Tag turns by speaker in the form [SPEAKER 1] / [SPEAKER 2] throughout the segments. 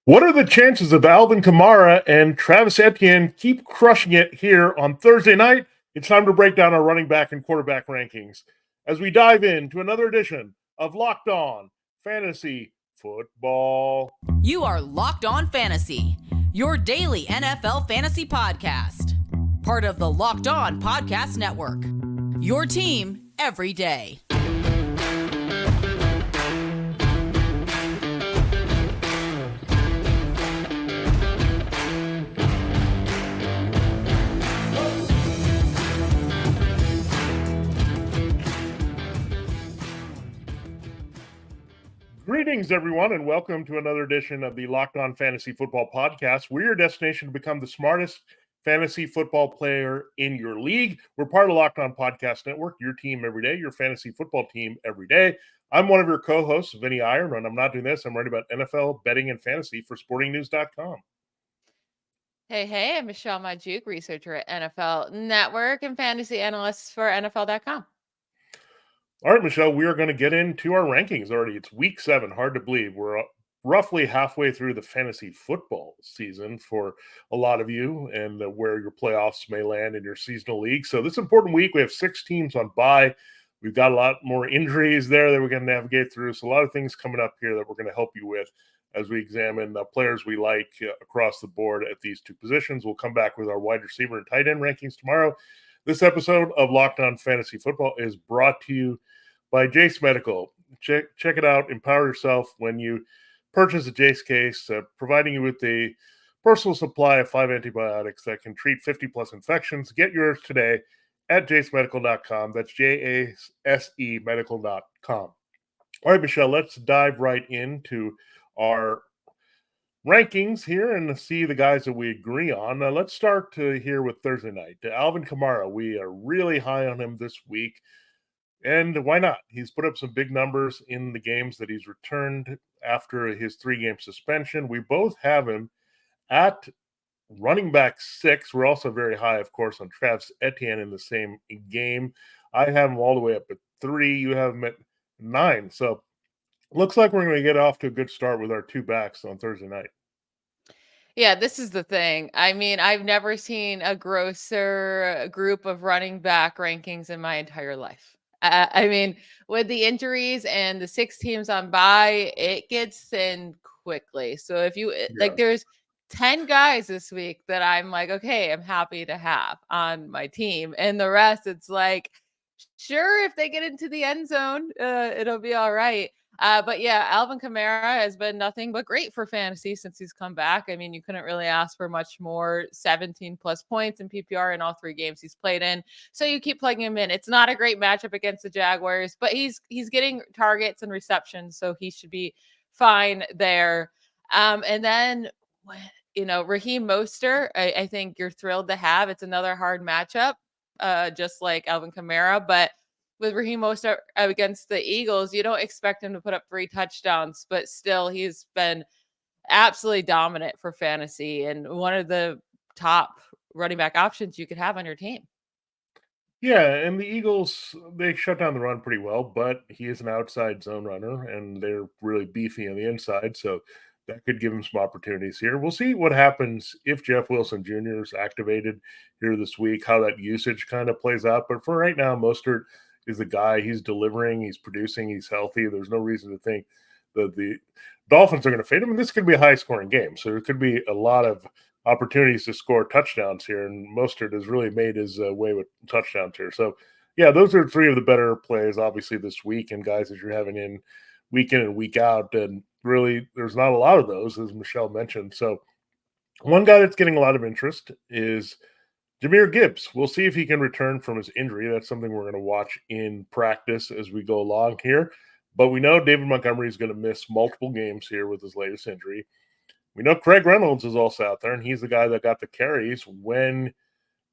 [SPEAKER 1] What are the chances of Alvin Kamara and Travis Etienne keep crushing it here on Thursday night? It's time to break down our running back and quarterback rankings as we dive into another edition of Locked On Fantasy Football.
[SPEAKER 2] You are Locked On Fantasy, your daily NFL fantasy podcast. Part of the Locked On Podcast Network. Your team every day.
[SPEAKER 1] Greetings, everyone, and welcome to another edition of the Locked On Fantasy Football Podcast. We're your destination to become the smartest fantasy football player in your league. We're part of the Locked On Podcast Network, your team every day, your fantasy football team every day. I'm one of your co-hosts, Vinnie Iyer, and I'm not doing this. I'm writing about NFL betting and fantasy for sportingnews.com.
[SPEAKER 3] Hey, I'm Michelle Magdziuk, researcher at NFL Network and fantasy analyst for NFL.com.
[SPEAKER 1] All right, Michelle, we are going to get into our rankings already. It's week 7. Hard to believe. We're roughly halfway through the fantasy football season for a lot of you and where your playoffs may land in your seasonal league. So this important week, we have 6 teams on bye. We've got a lot more injuries there that we're going to navigate through. So a lot of things coming up here that we're going to help you with as we examine the players we like across the board at these two positions. We'll come back with our wide receiver and tight end rankings tomorrow. This episode of Locked On Fantasy Football is brought to you by Jace Medical. Check it out. Empower yourself when you purchase a Jace case, providing you with a personal supply of 5 antibiotics that can treat 50-plus infections. Get yours today at jacemedical.com. That's J-A-S-E medical.com. All right, Michelle, let's dive right into our rankings here and see the guys that we agree on. Let's start here with Thursday night. Alvin Kamara, we are really high on him this week. And why not? He's put up some big numbers in the games that he's returned after his 3-game suspension. We both have him at running back 6. We're also very high, of course, on Travis Etienne in the same game. I have him all the way up at 3. You have him at 9. So looks like we're going to get off to a good start with our 2 backs on Thursday night.
[SPEAKER 3] Yeah, this is the thing. I mean, I've never seen a grosser group of running back rankings in my entire life. I mean, with the injuries and the 6 teams on bye, it gets thin quickly. So if you there's 10 guys this week that I'm like, okay, I'm happy to have on my team. And the rest, it's like, sure, if they get into the end zone, it'll be all right. But yeah, Alvin Kamara has been nothing but great for fantasy since he's come back. I mean, you couldn't really ask for much more. 17 plus points in PPR in all 3 games he's played in. So you keep plugging him in. It's not a great matchup against the Jaguars, but he's getting targets and receptions, so he should be fine there. And then, Raheem Mostert, I think you're thrilled to have. It's another hard matchup, just like Alvin Kamara, but with Raheem Mostert against the Eagles, you don't expect him to put up 3 touchdowns, but still he's been absolutely dominant for fantasy and one of the top running back options you could have on your team.
[SPEAKER 1] Yeah, and the Eagles, they shut down the run pretty well, but he is an outside zone runner, and they're really beefy on the inside, so that could give him some opportunities here. We'll see what happens if Jeff Wilson Jr. is activated here this week, how that usage kind of plays out. But for right now, Mostert is the guy. He's delivering, he's producing, he's healthy. There's no reason to think that the Dolphins are going to fade him. And this could be a high-scoring game, so there could be a lot of opportunities to score touchdowns here, and Mostert has really made his way with touchdowns here. So, yeah, those are 3 of the better plays, obviously, this week, and guys that you're having in and week out. And really, there's not a lot of those, as Michelle mentioned. So, one guy that's getting a lot of interest is Jahmyr Gibbs. We'll see if he can return from his injury. That's something we're going to watch in practice as we go along here. But we know David Montgomery is going to miss multiple games here with his latest injury. We know Craig Reynolds is also out there, and he's the guy that got the carries when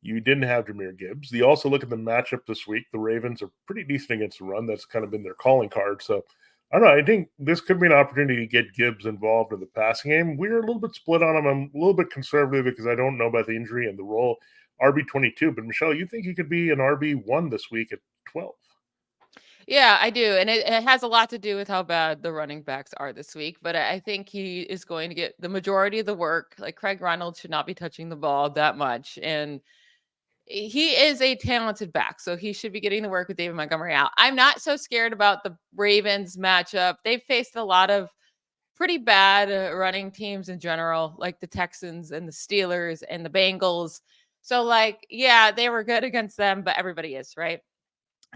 [SPEAKER 1] you didn't have Jahmyr Gibbs. You also look at the matchup this week. The Ravens are pretty decent against the run. That's kind of been their calling card. So, I don't know. I think this could be an opportunity to get Gibbs involved in the passing game. We're a little bit split on him. I'm a little bit conservative because I don't know about the injury and the role. RB22, but Michelle, you think he could be an RB1 this week at 12?
[SPEAKER 3] Yeah, I do. And it has a lot to do with how bad the running backs are this week. But I think he is going to get the majority of the work. Like Craig Reynolds should not be touching the ball that much. And he is a talented back. So he should be getting the work with David Montgomery out. I'm not so scared about the Ravens matchup. They've faced a lot of pretty bad running teams in general, like the Texans and the Steelers and the Bengals. So, like, yeah, they were good against them, but everybody is, right?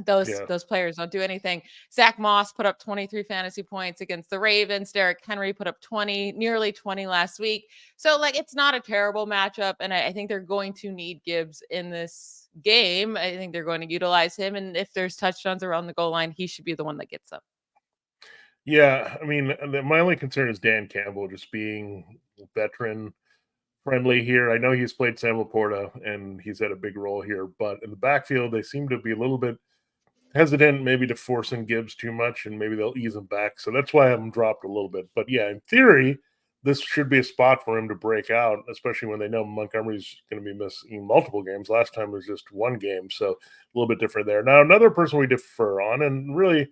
[SPEAKER 3] Those
[SPEAKER 1] Yeah.
[SPEAKER 3] those players don't do anything. Zach Moss put up 23 fantasy points against the Ravens. Derrick Henry put up 20, nearly 20 last week. So, like, it's not a terrible matchup, and I think they're going to need Gibbs in this game. I think they're going to utilize him, and if there's touchdowns around the goal line, he should be the one that gets them.
[SPEAKER 1] Yeah, I mean, my only concern is Dan Campbell just being veteran friendly here. I know he's played Sam Laporta and he's had a big role here, but in the backfield, they seem to be a little bit hesitant maybe to force in Gibbs too much, and maybe they'll ease him back. So that's why I have him dropped a little bit. But yeah, in theory, this should be a spot for him to break out, especially when they know Montgomery's going to be missing multiple games. Last time it was just one game, so a little bit different there. Now, another person we defer on, and really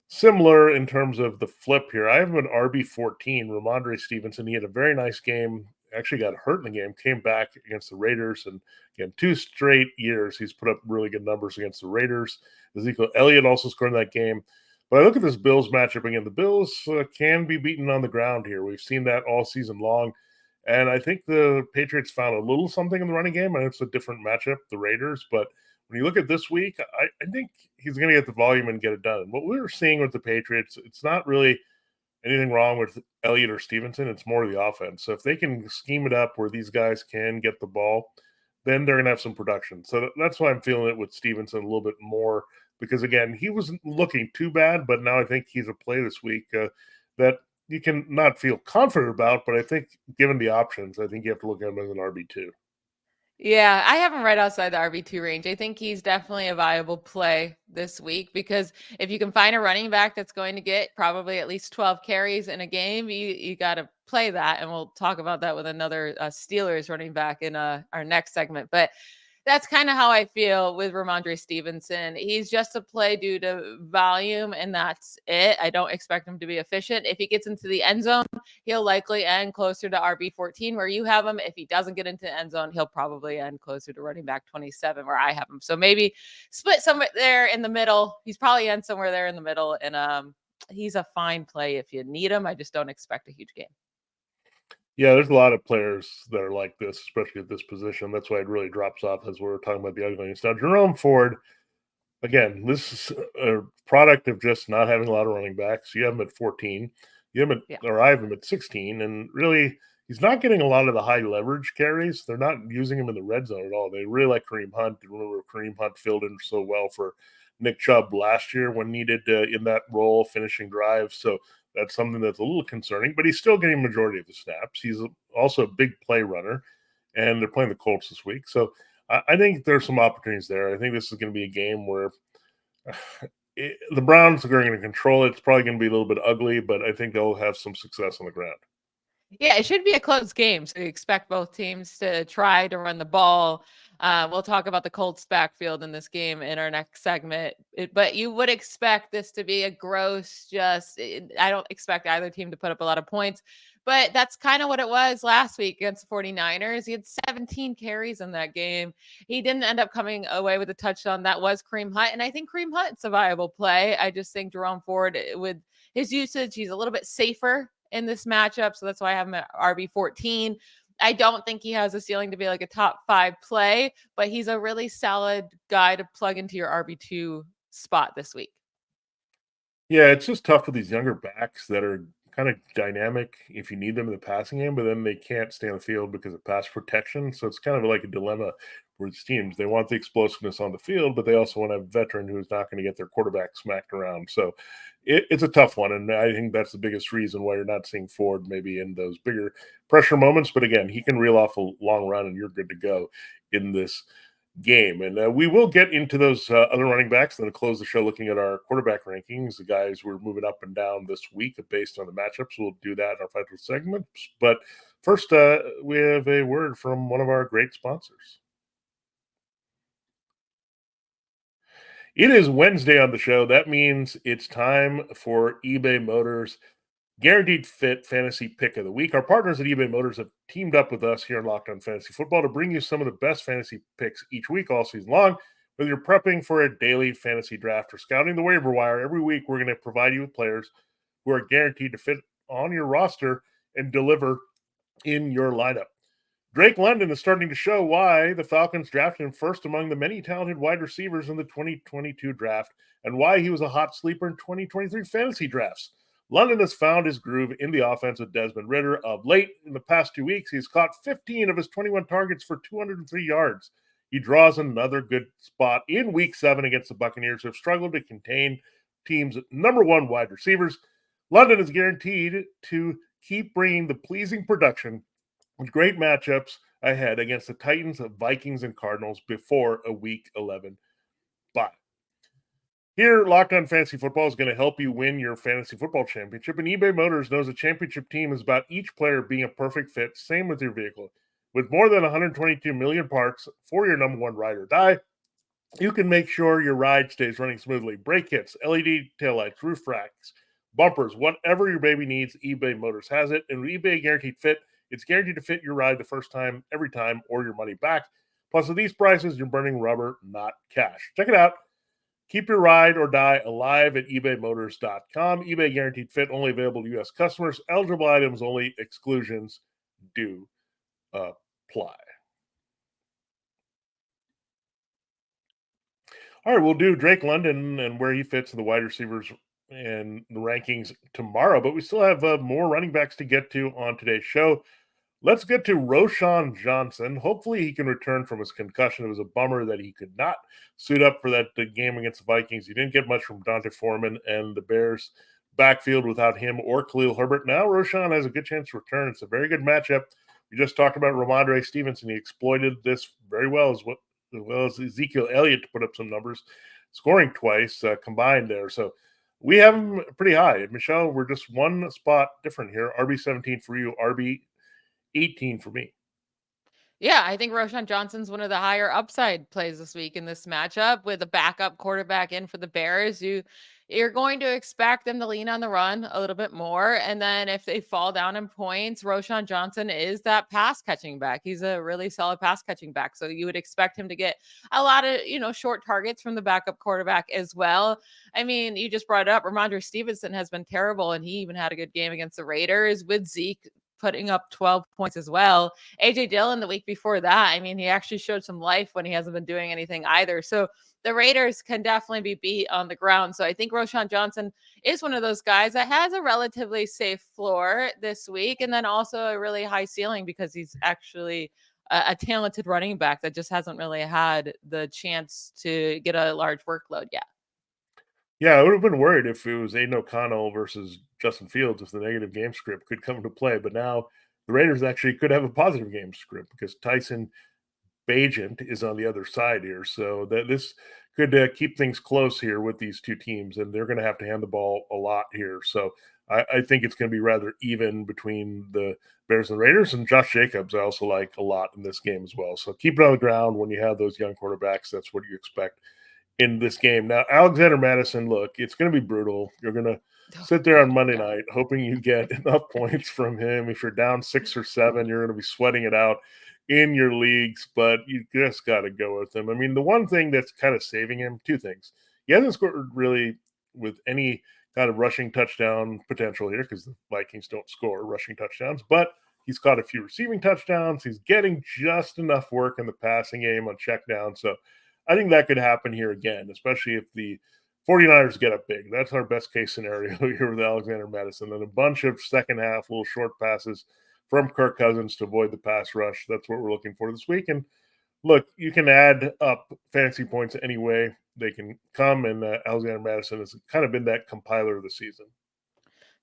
[SPEAKER 1] similar in terms of the flip here. I have an RB14, Rhamondre Stevenson. He had a very nice game. Actually got hurt in the game, came back against the Raiders, and again, 2 straight years he's put up really good numbers against the Raiders. Ezekiel Elliott also scored in that game. But I look at this Bills matchup again. The Bills can be beaten on the ground here. We've seen that all season long. And I think the Patriots found a little something in the running game. And it's a different matchup, the Raiders. But when you look at this week, I think he's going to get the volume and get it done. What we were seeing with the Patriots, it's not really anything wrong with Elliott or Stevenson. It's more the offense. So if they can scheme it up where these guys can get the ball, then they're going to have some production. So that's why I'm feeling it with Stevenson a little bit more because, again, he wasn't looking too bad, but now I think he's a play this week that you can not feel confident about. But I think given the options, I think you have to look at him as an RB2.
[SPEAKER 3] Yeah, I have him right outside the RB2 range. I think he's definitely a viable play this week because if you can find a running back that's going to get probably at least 12 carries in a game, you got to play that. And we'll talk about that with another Steelers running back in our next segment. But that's kind of how I feel with Rhamondre Stevenson. He's just a play due to volume, and that's it. I don't expect him to be efficient. If he gets into the end zone, he'll likely end closer to RB14 where you have him. If he doesn't get into the end zone, he'll probably end closer to running back 27 where I have him. So maybe split somewhere there in the middle. He's probably end somewhere there in the middle, and he's a fine play if you need him. I just don't expect a huge game.
[SPEAKER 1] Yeah, there's a lot of players that are like this, especially at this position. That's why it really drops off as we're talking about the ugliness. Now, Jerome Ford, again, this is a product of just not having a lot of running backs. You have him at 14, you have him
[SPEAKER 3] Yeah.
[SPEAKER 1] at, or I have him at 16, and really he's not getting a lot of the high leverage carries. They're not using him in the red zone at all. They really like Kareem Hunt. Remember, Kareem Hunt filled in so well for Nick Chubb last year when needed in that role, finishing drives. So that's something that's a little concerning, but he's still getting majority of the snaps. He's also a big play runner, and they're playing the Colts this week. So I think there's some opportunities there. I think this is going to be a game where the Browns are going to control it. It's probably going to be a little bit ugly, but I think they'll have some success on the ground.
[SPEAKER 3] Yeah, it should be a close game. So you expect both teams to try to run the ball. We'll talk about the Colts backfield in this game in our next segment. But you would expect this to be a gross, I don't expect either team to put up a lot of points. But that's kind of what it was last week against the 49ers. He had 17 carries in that game. He didn't end up coming away with a touchdown. That was Kareem Hunt. And I think Kareem Hunt's a viable play. I just think Jerome Ford, with his usage, he's a little bit safer in this matchup. So that's why I have him at RB14. I don't think he has a ceiling to be like a top 5 play, but he's a really solid guy to plug into your RB2 spot this week.
[SPEAKER 1] Yeah, it's just tough with these younger backs that are kind of dynamic if you need them in the passing game, but then they can't stay on the field because of pass protection. So it's kind of like a dilemma for these teams. They want the explosiveness on the field, but they also want a veteran who's not going to get their quarterback smacked around. So it's a tough one. And I think that's the biggest reason why you're not seeing Ford maybe in those bigger pressure moments. But again, he can reel off a long run and you're good to go in this game. And we will get into those other running backs and then close the show looking at our quarterback rankings, the guys we're moving up and down this week based on the matchups. We'll do that in our final segments. But first, we have a word from one of our great sponsors. It is Wednesday on the show. That means it's time for eBay Motors Guaranteed Fit Fantasy Pick of the Week. Our partners at eBay Motors have teamed up with us here on Locked On Fantasy Football to bring you some of the best fantasy picks each week all season long. Whether you're prepping for a daily fantasy draft or scouting the waiver wire, every week we're going to provide you with players who are guaranteed to fit on your roster and deliver in your lineup. Drake London is starting to show why the Falcons drafted him first among the many talented wide receivers in the 2022 draft and why he was a hot sleeper in 2023 fantasy drafts. London has found his groove in the offense with Desmond Ridder. Of late, in the past 2 weeks, he's caught 15 of his 21 targets for 203 yards. He draws another good spot in Week 7 against the Buccaneers, who have struggled to contain teams' number one wide receivers. London is guaranteed to keep bringing the pleasing production with great matchups ahead against the Titans, Vikings, and Cardinals before a Week 11 bye. Here, Locked On Fantasy Football is going to help you win your fantasy football championship, and eBay Motors knows a championship team is about each player being a perfect fit, same with your vehicle. With more than 122 million parts for your number one ride or die, you can make sure your ride stays running smoothly. Brake kits, LED taillights, roof racks, bumpers, whatever your baby needs, eBay Motors has it. And with eBay Guaranteed Fit, it's guaranteed to fit your ride the first time, every time, or your money back. Plus, with these prices, you're burning rubber, not cash. Check it out. Keep your ride or die alive at ebaymotors.com. eBay Guaranteed Fit, only available to U.S. customers. Eligible items only. Exclusions do apply. All right, we'll do Drake London and where he fits in the wide receivers and the rankings tomorrow, but we still have more running backs to get to on today's show. Let's get to Roschon Johnson. Hopefully he can return from his concussion. It was a bummer that he could not suit up for that game against the Vikings. He didn't get much from Dante Foreman and the Bears backfield without him or Khalil Herbert. Now Roschon has a good chance to return. It's a very good matchup. We just talked about Rhamondre Stevenson. He exploited this very well as Ezekiel Elliott to put up some numbers, scoring twice combined there. So we have him pretty high. Michelle, we're just one spot different here. RB17 for you, RB18 for me.
[SPEAKER 3] Yeah, I think Roschon Johnson's one of the higher upside plays this week in this matchup with a backup quarterback in for the Bears. You're going to expect them to lean on the run a little bit more. And then if they fall down in points, Roschon Johnson is that pass catching back. He's a really solid pass catching back. So you would expect him to get a lot of, short targets from the backup quarterback as well. I mean, you just brought it up. Rhamondre Stevenson has been terrible, and he even had a good game against the Raiders with Zeke putting up 12 points as well. AJ Dillon the week before that, I mean, he actually showed some life when he hasn't been doing anything either. So the Raiders can definitely be beat on the ground. So I think Roschon Johnson is one of those guys that has a relatively safe floor this week, and then also a really high ceiling because he's actually a talented running back that just hasn't really had the chance to get a large workload yet.
[SPEAKER 1] Yeah, I would have been worried if it was Aiden O'Connell versus Justin Fields if the negative game script could come into play. But now the Raiders actually could have a positive game script because Tyson Bagent is on the other side here. So that this could keep things close here with these two teams, and they're going to have to hand the ball a lot here. So I think it's going to be rather even between the Bears and the Raiders. And Josh Jacobs I also like a lot in this game as well. So keep it on the ground when you have those young quarterbacks. That's what you expect in this game. Now, Alexander Madison, look, it's going to be brutal. You're going to sit there on Monday night hoping you get enough points from him. If you're down 6 or 7, you're going to be sweating it out in your leagues, but you just got to go with him. I mean, the one thing that's kind of saving him, two things. He hasn't scored really with any kind of rushing touchdown potential here because the Vikings don't score rushing touchdowns, but he's caught a few receiving touchdowns. He's getting just enough work in the passing game on checkdown. So I think that could happen here again, especially if the 49ers get up big. That's our best case scenario here with Alexander Madison. And a bunch of second half little short passes from Kirk Cousins to avoid the pass rush. That's what we're looking for this week. And look, you can add up fantasy points any way they can come, and Alexander Madison has kind of been that compiler of the season.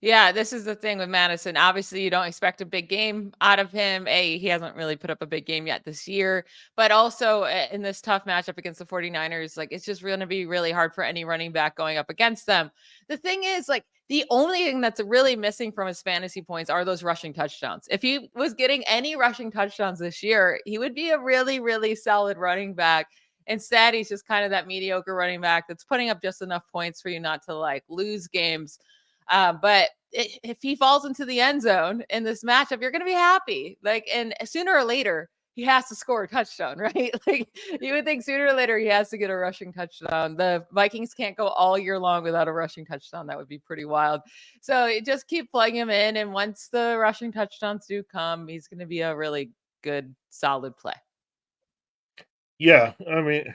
[SPEAKER 3] Yeah, this is the thing with Madison. Obviously, you don't expect a big game out of him. He hasn't really put up a big game yet this year, but also in this tough matchup against the 49ers, like it's just going to be really hard for any running back going up against them. The thing is, like, the only thing that's really missing from his fantasy points are those rushing touchdowns. If he was getting any rushing touchdowns this year, he would be a really, really solid running back. Instead, he's just kind of that mediocre running back that's putting up just enough points for you not to like lose games. But if he falls into the end zone in this matchup, you're going to be happy. Like, and sooner or later, he has to score a touchdown, right? Like you would think sooner or later he has to get a rushing touchdown. The Vikings can't go all year long without a rushing touchdown. That would be pretty wild. So just keep plugging him in. And once the rushing touchdowns do come, he's going to be a really good, solid play.
[SPEAKER 1] Yeah, I mean,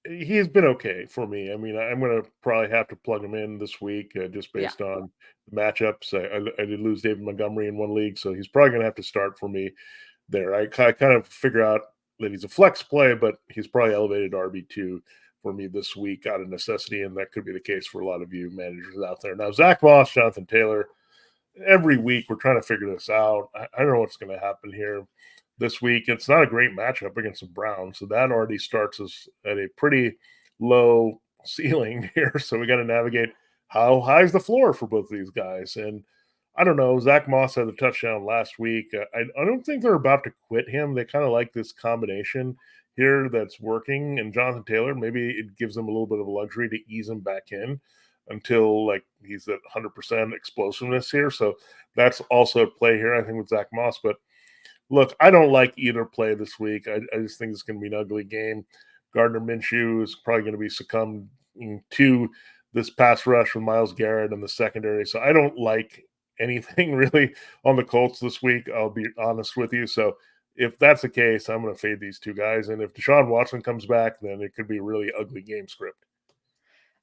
[SPEAKER 1] he's been okay for me. I mean, I'm going to probably have to plug him in this week just based on the matchups. I did lose David Montgomery in one league, so he's probably going to have to start for me there. I kind of figure out that he's a flex play, but he's probably elevated RB2 for me this week out of necessity, and that could be the case for a lot of you managers out there. Now, Zach Moss, Jonathan Taylor, every week we're trying to figure this out. I don't know what's going to happen here this week. It's not a great matchup against the Browns, so that already starts us at a pretty low ceiling here. So we got to navigate how high is the floor for both of these guys. And I don't know. Zach Moss had a touchdown last week. I don't think they're about to quit him. They kind of like this combination here that's working. And Jonathan Taylor, maybe it gives them a little bit of a luxury to ease him back in until like he's at 100% explosiveness here. So that's also at play here, I think, with Zach Moss. But look, I don't like either play this week. I just think it's going to be an ugly game. Gardner Minshew is probably going to be succumbing to this pass rush with Myles Garrett in the secondary. So I don't like anything really on the Colts this week. I'll be honest with you. So if that's the case, I'm going to fade these two guys. And if Deshaun Watson comes back, then it could be a really ugly game script.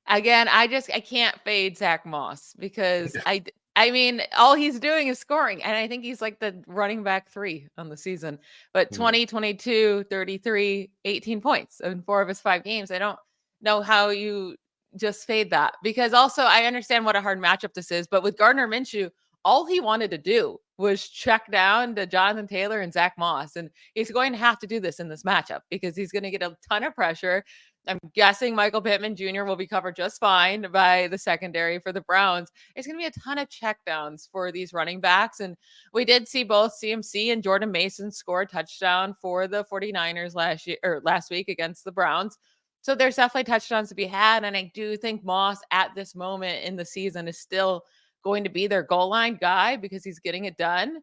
[SPEAKER 3] Again, I can't fade Zach Moss because I mean, all he's doing is scoring. And I think he's like the running back 3 on the season. But 20, 22, 33, 18 points in 4 of his 5 games. I don't know how you just fade that. Because also, I understand what a hard matchup this is. But with Gardner Minshew, all he wanted to do was check down to Jonathan Taylor and Zach Moss. And he's going to have to do this in this matchup because he's going to get a ton of pressure. I'm guessing Michael Pittman Jr. will be covered just fine by the secondary for the Browns. It's going to be a ton of checkdowns for these running backs. And we did see both CMC and Jordan Mason score a touchdown for the 49ers last week against the Browns. So there's definitely touchdowns to be had. And I do think Moss at this moment in the season is still going to be their goal line guy because he's getting it done.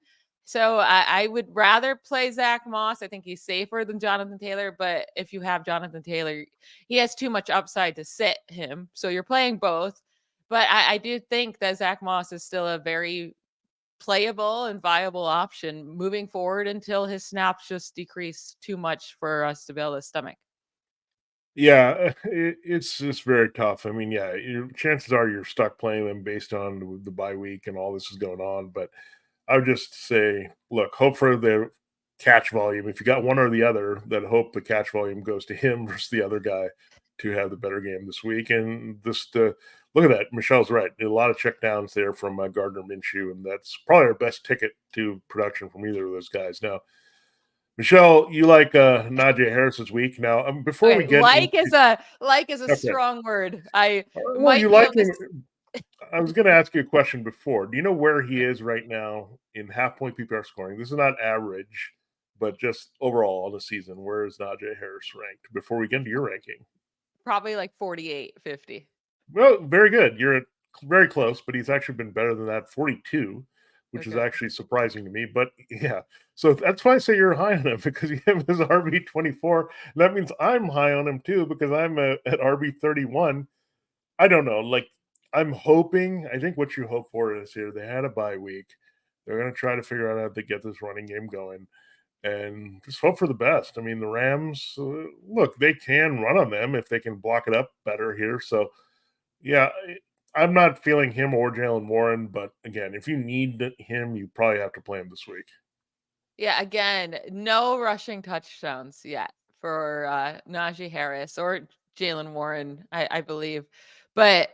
[SPEAKER 3] So I would rather play Zach Moss. I think he's safer than Jonathan Taylor. But if you have Jonathan Taylor, he has too much upside to sit him. So you're playing both. But I do think that Zach Moss is still a very playable and viable option moving forward until his snaps just decrease too much for us to be able to stomach.
[SPEAKER 1] Yeah, it's just very tough. I mean, yeah, chances are you're stuck playing them based on the bye week and all this is going on. But I would just say, look, hope for the catch volume. If you got one or the other, then hope the catch volume goes to him versus the other guy to have the better game this week. And just look at that. Michelle's right. A lot of checkdowns there from Gardner Minshew, and that's probably our best ticket to production from either of those guys. Now, Michelle, you like Najee Harris this week. Now, before we get
[SPEAKER 3] is a okay. Strong word. I
[SPEAKER 1] well, you like him. I was going to ask you a question before. Do you know where he is right now in half point PPR scoring? This is not average, but just overall on the season. Where is Najee Harris ranked before we get into your ranking?
[SPEAKER 3] Probably like 48, 50.
[SPEAKER 1] Well, very good. You're very close, but he's actually been better than that, 42, which is actually surprising to me. But yeah, so that's why I say you're high on him because you have his RB 24. That means I'm high on him too because I'm at RB 31. I don't know. Like, I'm hoping, I think what you hope for is here, they had a bye week. They're going to try to figure out how to get this running game going and just hope for the best. I mean, the Rams, look, they can run on them if they can block it up better here. So, yeah, I'm not feeling him or Jaylen Warren, but again, if you need him, you probably have to play him this week.
[SPEAKER 3] Yeah, again, no rushing touchdowns yet for Najee Harris or Jaylen Warren, I believe. But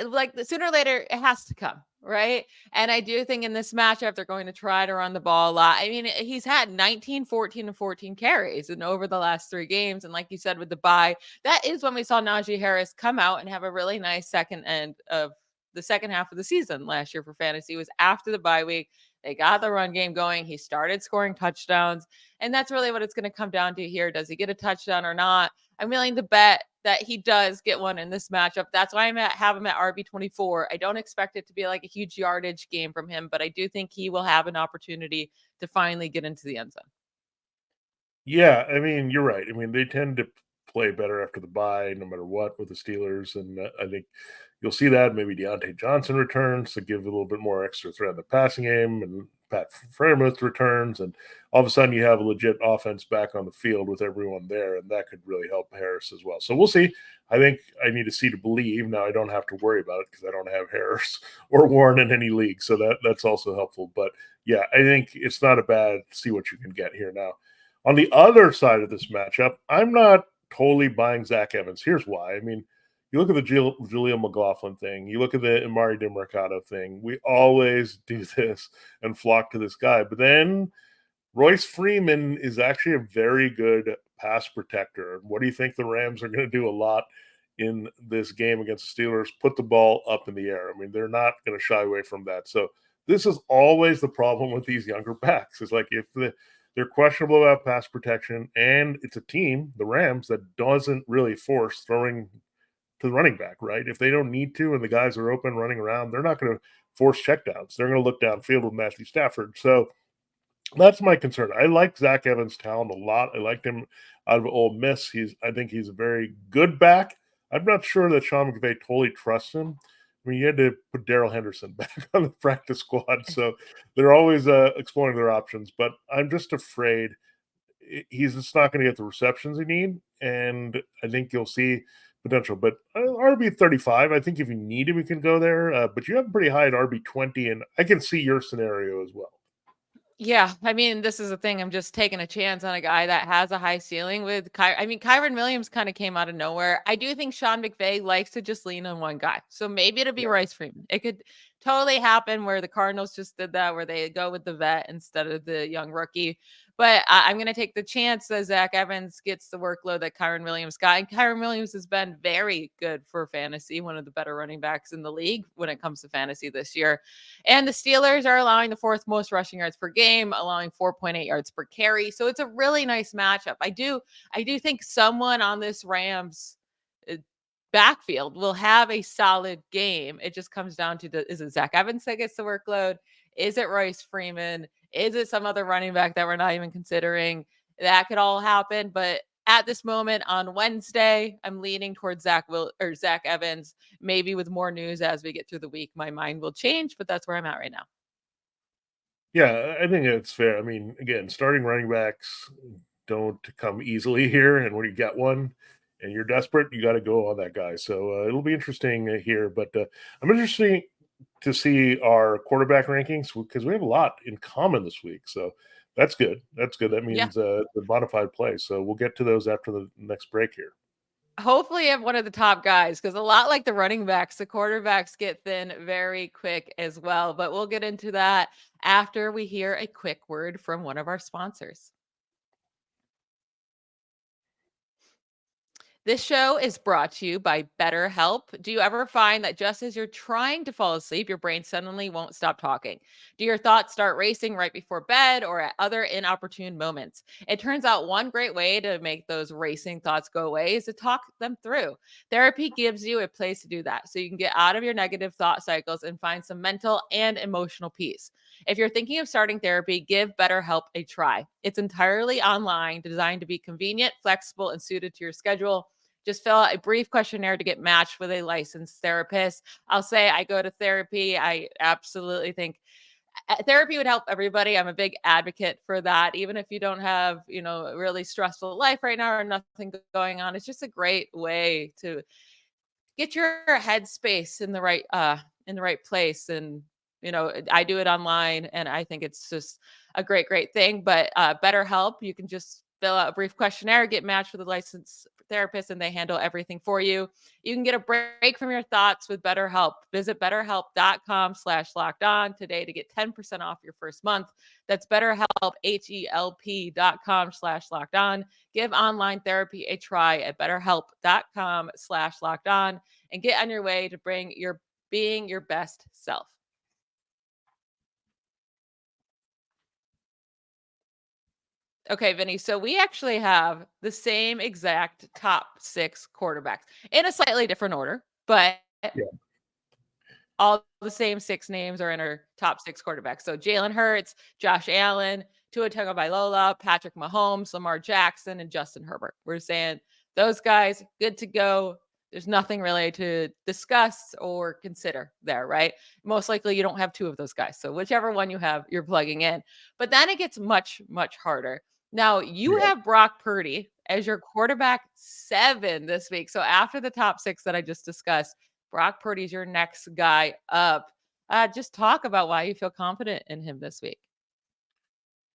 [SPEAKER 3] like the sooner or later, it has to come, right? And I do think in this matchup, they're going to try to run the ball a lot. I mean, he's had 19, 14, and 14 carries and over the last 3 games. And like you said, with the bye, that is when we saw Najee Harris come out and have a really nice second end of the second half of the season last year for fantasy. It was after the bye week. They got the run game going. He started scoring touchdowns. And that's really what it's going to come down to here. Does he get a touchdown or not? I'm willing to bet that he does get one in this matchup. That's why have him at RB24. I don't expect it to be like a huge yardage game from him, but I do think he will have an opportunity to finally get into the end zone.
[SPEAKER 1] Yeah, I mean, you're right. I mean, they tend to play better after the bye, no matter what, with the Steelers, and I think you'll see that. Maybe Deontay Johnson returns to give a little bit more extra threat in the passing game, and Pat Freiermuth returns, and all of a sudden you have a legit offense back on the field with everyone there, and that could really help Harris as well. So we'll see. I think I need to see to believe. Now I don't have to worry about it because I don't have Harris or Warren in any league, so that's also helpful. But yeah, I think it's not a bad see what you can get here now. On the other side of this matchup, I'm not totally buying Zach Evans. Here's why. I mean, you look at the Julia McLaughlin thing, you look at the Amari DiMercato thing. We always do this and flock to this guy. But then Royce Freeman is actually a very good pass protector. What do you think the Rams are going to do a lot in this game against the Steelers? Put the ball up in the air. I mean, they're not going to shy away from that. So this is always the problem with these younger backs. It's like if they're questionable about pass protection, and it's a team, the Rams, that doesn't really force throwing to the running back, right? If they don't need to and the guys are open running around, they're not going to force checkdowns. They're going to look downfield with Matthew Stafford. So that's my concern. I like Zach Evans' talent a lot. I liked him out of Ole Miss. I think he's a very good back. I'm not sure that Sean McVay totally trusts him. I mean, you had to put Darrell Henderson back on the practice squad, so they're always exploring their options. But I'm just afraid he's just not going to get the receptions he need, and I think you'll see potential. But RB 35, I think if you need him, you can go there. But you have him pretty high at RB 20, and I can see your scenario as well.
[SPEAKER 3] Yeah, I mean, this is the thing. I'm just taking a chance on a guy that has a high ceiling with I mean, Kyron Williams kind of came out of nowhere. I do think Sean McVay likes to just lean on one guy. So maybe it'll be
[SPEAKER 1] Yeah.
[SPEAKER 3] Royce Freeman. It could totally happen where the Cardinals just did that, where they go with the vet instead of the young rookie. But I'm going to take the chance that Zach Evans gets the workload that Kyron Williams got. And Kyron Williams has been very good for fantasy, one of the better running backs in the league when it comes to fantasy this year. And the Steelers are allowing the fourth most rushing yards per game, allowing 4.8 yards per carry. So it's a really nice matchup. I do think someone on this Rams backfield will have a solid game. It just comes down to is it Zach Evans that gets the workload? Is it Royce Freeman? Is it some other running back that we're not even considering? That could all happen. But at this moment on Wednesday, I'm leaning towards Zach Evans. Maybe with more news as we get through the week, my mind will change, but that's where I'm at right now.
[SPEAKER 1] Yeah, I think it's fair. I mean, again, starting running backs don't come easily here, and when you get one and you're desperate, you got to go on that guy. So it'll be interesting here. But I'm interested to see our quarterback rankings because we have a lot in common this week. So that's good. That's good. That
[SPEAKER 3] Yeah.
[SPEAKER 1] means the modified play. So we'll get to those after the next break here.
[SPEAKER 3] Hopefully I have one of the top guys because a lot like the running backs, the quarterbacks get thin very quick as well. But we'll get into that after we hear a quick word from one of our sponsors. This show is brought to you by BetterHelp. Do you ever find that just as you're trying to fall asleep, your brain suddenly won't stop talking? Do your thoughts start racing right before bed or at other inopportune moments? It turns out one great way to make those racing thoughts go away is to talk them through. Therapy gives you a place to do that so you can get out of your negative thought cycles and find some mental and emotional peace. If you're thinking of starting therapy, give BetterHelp a try. It's entirely online, designed to be convenient, flexible, and suited to your schedule. Just fill out a brief questionnaire to get matched with a licensed therapist. I'll say I go to therapy. I absolutely think therapy would help everybody. I'm a big advocate for that. Even if you don't have, a really stressful life right now or nothing going on, it's just a great way to get your headspace in the right place. And I do it online, and I think it's just a great thing. But BetterHelp, you can just fill out a brief questionnaire, get matched with a licensed therapist, and they handle everything for you. You can get a break from your thoughts with BetterHelp. Visit betterhelp.com/lockedon today to get 10% off your first month. That's BetterHelp, HELP.com/lockedon. Give online therapy a try at betterhelp.com/lockedon and get on your way to being your best self. Okay, Vinny. So we actually have the same exact top 6 quarterbacks in a slightly different order, but
[SPEAKER 1] Yeah.
[SPEAKER 3] all the same 6 names are in our top 6 quarterbacks. So Jalen Hurts, Josh Allen, Tua Tagovailoa, Patrick Mahomes, Lamar Jackson, and Justin Herbert. We're saying those guys good to go. There's nothing really to discuss or consider there, right? Most likely you don't have 2 of those guys. So whichever one you have, you're plugging in. But then it gets much, much harder. Now you
[SPEAKER 1] Yeah.
[SPEAKER 3] have Brock Purdy as your quarterback 7 this week. So after the top 6 that I just discussed, Brock Purdy's your next guy up. Just talk about why you feel confident in him this week.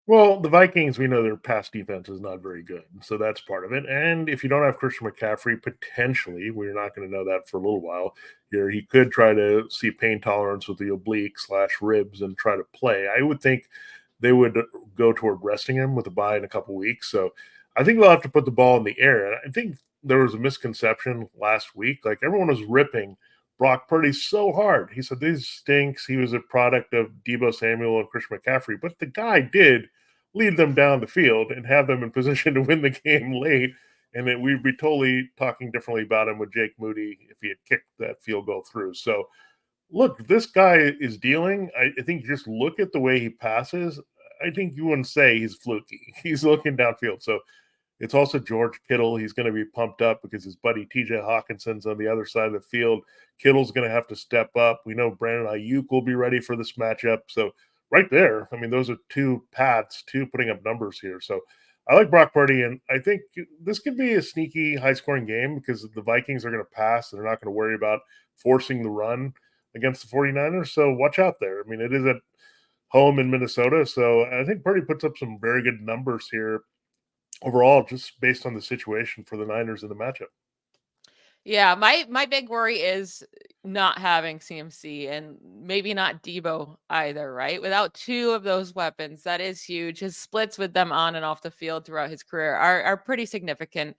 [SPEAKER 1] Well, the Vikings, we know their pass defense is not very good. So that's part of it. And if you don't have Christian McCaffrey, potentially, we're not going to know that for a little while here. He could try to see pain tolerance with the oblique / ribs and try to play. I would think they would go toward resting him with a bye in a couple weeks. So I think they'll have to put the ball in the air. And I think there was a misconception last week. Like everyone was ripping Brock Purdy so hard. He said, "This stinks." He was a product of Debo Samuel and Christian McCaffrey, but the guy did lead them down the field and have them in position to win the game late. And then we'd be totally talking differently about him with Jake Moody if he had kicked that field goal through. So, look, this guy is dealing. I think you just look at the way he passes. I think you wouldn't say he's fluky. He's looking downfield. So it's also George Kittle. He's going to be pumped up because his buddy TJ Hawkinson's on the other side of the field. Kittle's going to have to step up. We know Brandon Ayuk will be ready for this matchup. So right there, I mean, those are 2 paths, 2 putting up numbers here. So I like Brock Purdy, and I think this could be a sneaky, high-scoring game because the Vikings are going to pass, and they're not going to worry about forcing the run against the 49ers. So watch out there. I mean, it is at home in Minnesota, so I think Purdy puts up some very good numbers here overall, just based on the situation for the Niners in the matchup.
[SPEAKER 3] Yeah, my big worry is not having CMC and maybe not Debo either, right? Without 2 of those weapons, that is huge. His splits with them on and off the field throughout his career are pretty significant.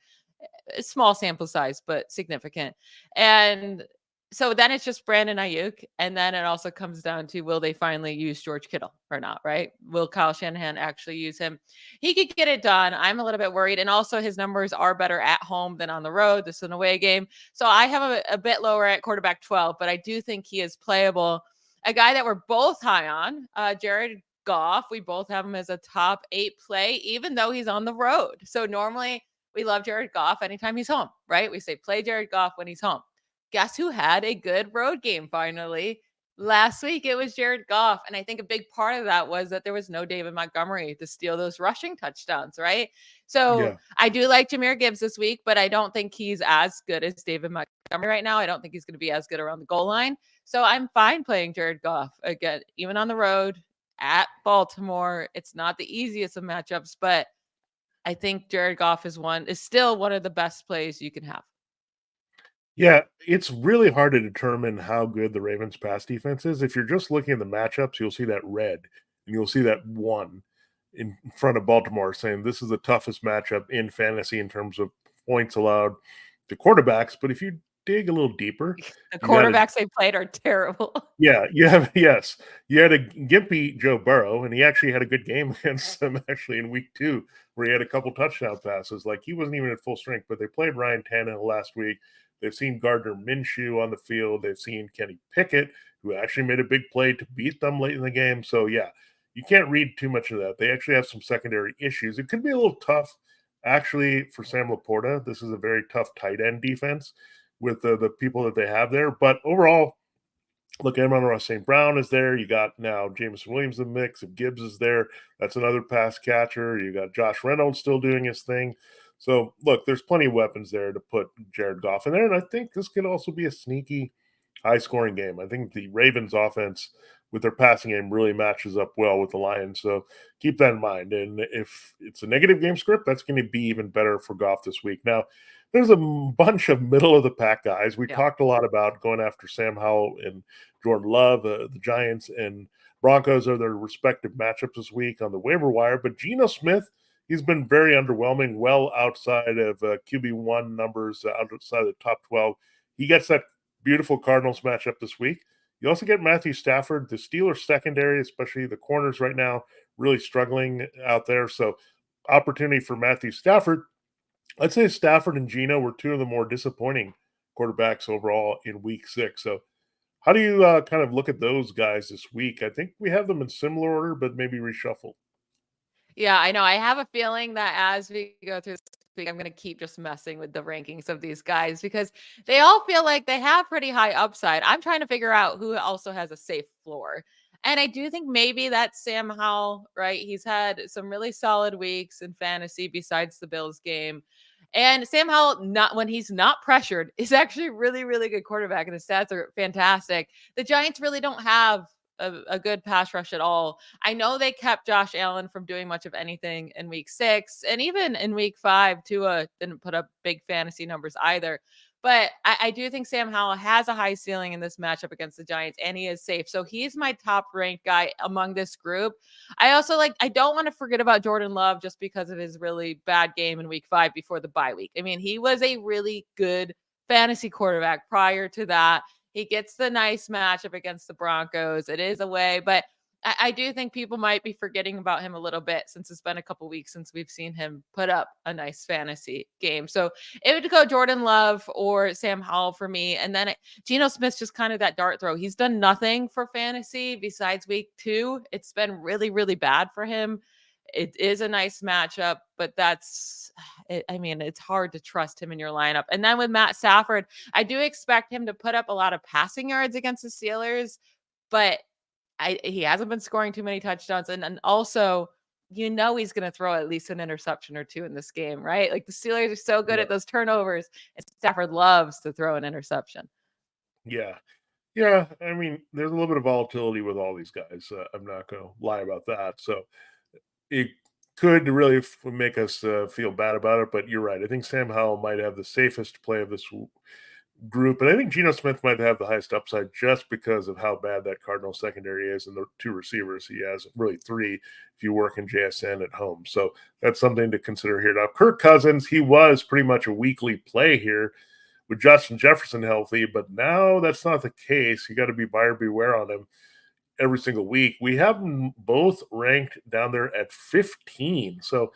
[SPEAKER 3] Small sample size, but significant. And so then it's just Brandon Ayuk, and then it also comes down to will they finally use George Kittle or not, right? Will Kyle Shanahan actually use him? He could get it done. I'm a little bit worried. And also his numbers are better at home than on the road. This is an away game. So I have a bit lower at quarterback 12, but I do think he is playable. A guy that we're both high on, Jared Goff. We both have him as a top 8 play, even though he's on the road. So normally we love Jared Goff anytime he's home, right? We say play Jared Goff when he's home. Guess who had a good road game finally? Last week it was Jared Goff. And I think a big part of that was that there was no David Montgomery to steal those rushing touchdowns, right? So
[SPEAKER 1] Yeah.
[SPEAKER 3] I do like Jahmyr Gibbs this week, but I don't think he's as good as David Montgomery right now. I don't think he's going to be as good around the goal line. So I'm fine playing Jared Goff again, even on the road at Baltimore. It's not the easiest of matchups, but I think Jared Goff is still one of the best plays you can have.
[SPEAKER 1] Yeah, it's really hard to determine how good the Ravens pass defense is. If you're just looking at the matchups, you'll see that red and you'll see that 1 in front of Baltimore saying this is the toughest matchup in fantasy in terms of points allowed to quarterbacks. But if you dig a little deeper,
[SPEAKER 3] The
[SPEAKER 1] you got to
[SPEAKER 3] quarterbacks they played are terrible.
[SPEAKER 1] yeah, you have yes, you had a gimpy Joe Burrow, and he actually had a good game against them actually in week 2, where he had a couple touchdown passes. Like he wasn't even at full strength, but they played Ryan Tannehill last week. They've seen Gardner Minshew on the field. They've seen Kenny Pickett, who actually made a big play to beat them late in the game. So yeah, you can't read too much of that. They actually have some secondary issues. It could be a little tough actually for Sam Laporta. This is a very tough tight end defense with the people that they have there. But overall, look, Amon-Ra St. Brown is there. You got now Jameson Williams in the mix. If Gibbs is there, that's another pass catcher. You got Josh Reynolds still doing his thing. So, look, there's plenty of weapons there to put Jared Goff in there. And I think this could also be a sneaky, high-scoring game. I think the Ravens offense with their passing game really matches up well with the Lions. So keep that in mind. And if it's a negative game script, that's going to be even better for Goff this week. Now, there's a bunch of middle-of-the-pack guys. We
[SPEAKER 3] Yeah.
[SPEAKER 1] talked a lot about going after Sam Howell and Jordan Love. The Giants and Broncos are their respective matchups this week on the waiver wire. But Geno Smith, he's been very underwhelming, well outside of QB1 numbers, outside of the top 12. He gets that beautiful Cardinals matchup this week. You also get Matthew Stafford, the Steelers secondary, especially the corners right now, really struggling out there. So opportunity for Matthew Stafford. I'd say Stafford and Geno were two of the more disappointing quarterbacks overall in week 6. So how do you kind of look at those guys this week? I think we have them in similar order, but maybe reshuffle.
[SPEAKER 3] Yeah, I know. I have a feeling that as we go through this week, I'm going to keep just messing with the rankings of these guys because they all feel like they have pretty high upside. I'm trying to figure out who also has a safe floor. And I do think maybe that's Sam Howell, right? He's had some really solid weeks in fantasy besides the Bills game. And Sam Howell, not when he's not pressured, is actually really, really good quarterback, and his stats are fantastic. The Giants really don't have a good pass rush at all. I know they kept Josh Allen from doing much of anything in week 6. And even in week 5, Tua didn't put up big fantasy numbers either. But I do think Sam Howell has a high ceiling in this matchup against the Giants, and he is safe. So he's my top ranked guy among this group. I also I don't want to forget about Jordan Love just because of his really bad game in week 5 before the bye week. I mean, he was a really good fantasy quarterback prior to that. He gets the nice matchup against the Broncos. It is away, but I do think people might be forgetting about him a little bit since it's been a couple weeks since we've seen him put up a nice fantasy game. So it would go Jordan Love or Sam Howell for me. And then Geno Smith's just kind of that dart throw. He's done nothing for fantasy besides week 2. It's been really, really bad for him. It is a nice matchup, but it's hard to trust him in your lineup. And then with Matt Stafford, I do expect him to put up a lot of passing yards against the Steelers, but he hasn't been scoring too many touchdowns. And also, he's going to throw at least an interception or two in this game, right? Like the Steelers are so good at those turnovers, and Stafford loves to throw an interception.
[SPEAKER 1] Yeah. Yeah. I mean, there's a little bit of volatility with all these guys. I'm not going to lie about that. So it could really make us feel bad about it, but you're right. I think Sam Howell might have the safest play of this group, and I think Geno Smith might have the highest upside just because of how bad that Cardinal secondary is and the 2 receivers he has, really 3 if you work in JSN at home. So that's something to consider here. Now, Kirk Cousins, he was pretty much a weekly play here with Justin Jefferson healthy, but now that's not the case. You got to be buyer beware on him every single week. We have them both ranked down there at 15. So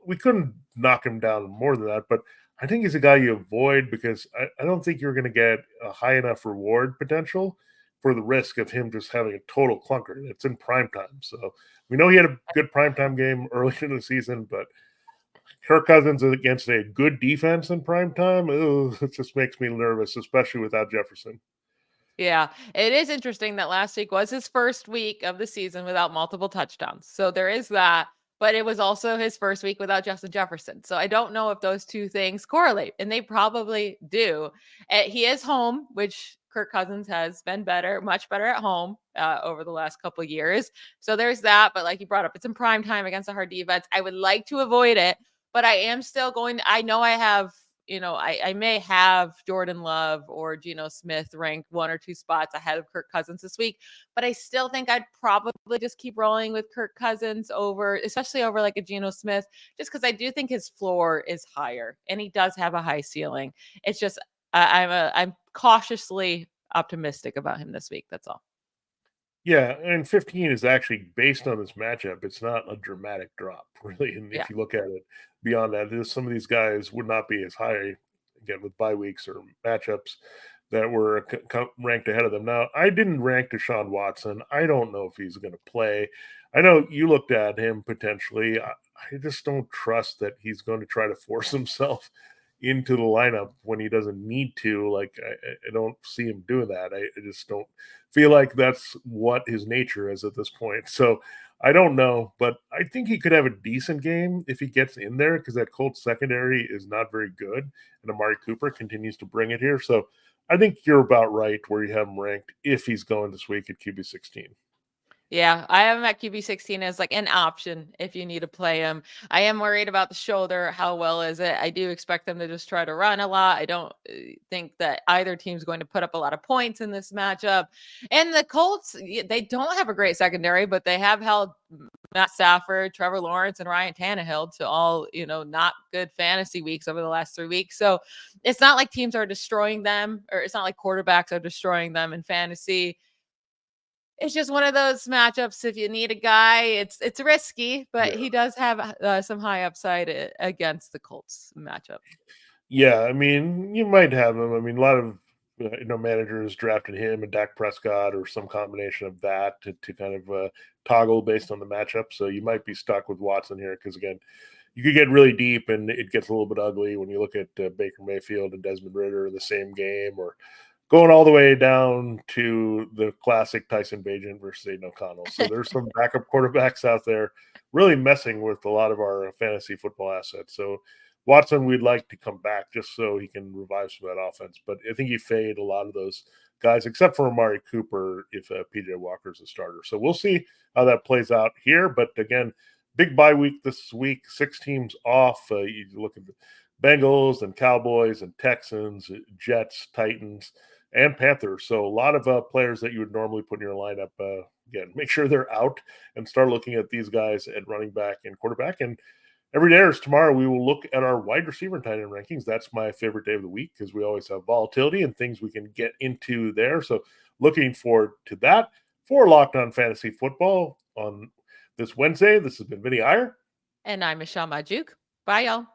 [SPEAKER 1] we couldn't knock him down more than that. But I think he's a guy you avoid because I don't think you're going to get a high enough reward potential for the risk of him just having a total clunker. It's in prime time. So we know he had a good primetime game early in the season, but Kirk Cousins against a good defense in prime time, it just makes me nervous, especially without Jefferson.
[SPEAKER 3] Yeah, it is interesting that last week was his first week of the season without multiple touchdowns. So there is that, but it was also his first week without Justin Jefferson. So I don't know if those two things correlate, and they probably do. He is home, which Kirk Cousins has been better, much better at home over the last couple of years. So there's that. But like you brought up, it's in prime time against a hard defense. I would like to avoid it, but I am still going. I know I have I may have Jordan Love or Geno Smith ranked 1 or 2 spots ahead of Kirk Cousins this week, but I still think I'd probably just keep rolling with Kirk Cousins especially over like a Geno Smith, just because I do think his floor is higher and he does have a high ceiling. It's just I'm cautiously optimistic about him this week. That's all.
[SPEAKER 1] Yeah, and 15 is actually based on this matchup. It's not a dramatic drop, really. And
[SPEAKER 3] Yeah.
[SPEAKER 1] if you look at it beyond that, some of these guys would not be as high, again, with bye weeks or matchups that were ranked ahead of them. Now, I didn't rank Deshaun Watson. I don't know if he's going to play. I know you looked at him potentially. I just don't trust that he's going to try to force himself into the lineup when he doesn't need to. Like, I don't see him doing that. I just don't feel like that's what his nature is at this point. So I don't know, but I think he could have a decent game if he gets in there because that Colts secondary is not very good, and Amari Cooper continues to bring it here. So I think you're about right where you have him ranked if he's going this week at QB 16.
[SPEAKER 3] Yeah, I have him at QB 16 as like an option if you need to play him. I am worried about the shoulder. How well is it? I do expect them to just try to run a lot. I don't think that either team's going to put up a lot of points in this matchup. And the Colts, they don't have a great secondary, but they have held Matt Stafford, Trevor Lawrence, and Ryan Tannehill to all, not good fantasy weeks over the last 3 weeks. So it's not like teams are destroying them, or it's not like quarterbacks are destroying them in fantasy. It's just one of those matchups. If you need a guy, it's risky, but he does have some high upside against the Colts matchup.
[SPEAKER 1] Yeah, I mean, you might have him. I mean, a lot of managers drafted him and Dak Prescott or some combination of that to kind of toggle based on the matchup. So you might be stuck with Watson here because again, you could get really deep and it gets a little bit ugly when you look at Baker Mayfield and Desmond Ridder in the same game, or going all the way down to the classic Tyson Bagent versus Aiden O'Connell. So there's some backup quarterbacks out there really messing with a lot of our fantasy football assets. So Watson, we'd like to come back just so he can revive some of that offense. But I think you fade a lot of those guys, except for Amari Cooper if PJ Walker's a starter. So we'll see how that plays out here. But again, big bye week this week, 6 teams off. You look at the Bengals and Cowboys and Texans, Jets, Titans, and Panthers. So a lot of players that you would normally put in your lineup. Again, make sure they're out and start looking at these guys at running back and quarterback. And every day is tomorrow, we will look at our wide receiver and tight end rankings. That's my favorite day of the week because we always have volatility and things we can get into there. So looking forward to that. For Locked On Fantasy Football on this Wednesday, this has been Vinnie Iyer.
[SPEAKER 3] And I'm Michelle Magdziuk. Bye, y'all.